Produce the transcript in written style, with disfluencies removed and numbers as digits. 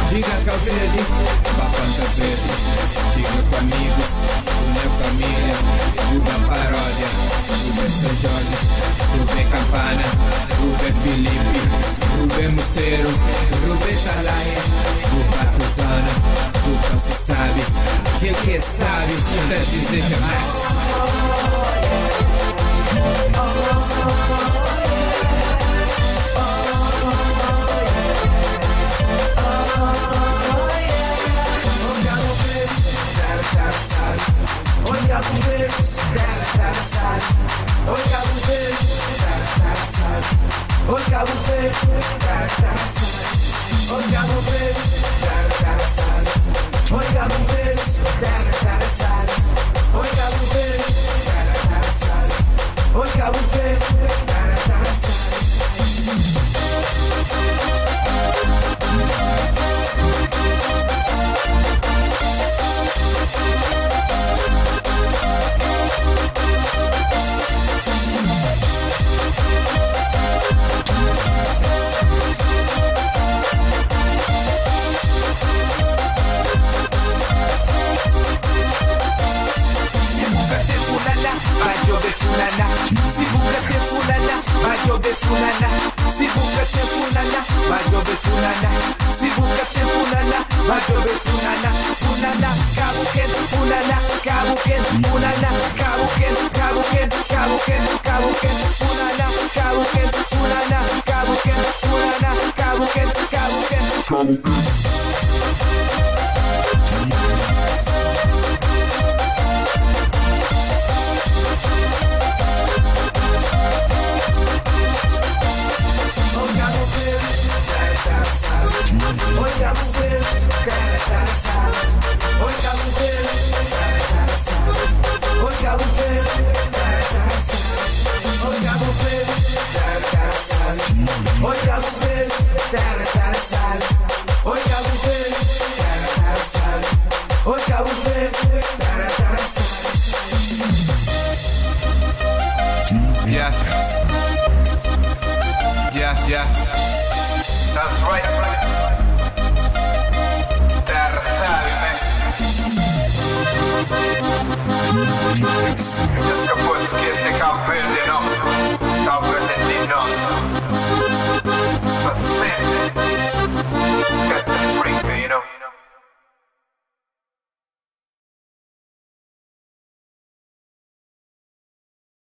Diga Calverde, Papanta Verde. Diga com amigos, minha família. Tudo paródia, tudo é São Jorge, tudo é Campana, tudo é Felipe, tudo é Mosteiro, tudo é Talaia, tudo é Patuzana, tudo não se sabe. Quem que sabe, quer dizer jamais. Se buca te fulana, vai chover fulana. Se buca te fulana, vai chover fulana. Se buca te fulana, vai chover fulana. Fulana, cabuquen, fulana, cabuquen, fulana, cabuquen, cabuquen, cabuquen, cabuquen, fulana, cabuquen, fulana, cabuquen, fulana, cabuquen, cabuquen, cabuquen. Yes, that's right. Terra sabe, né? Eu posso esquecer Cabo Verde.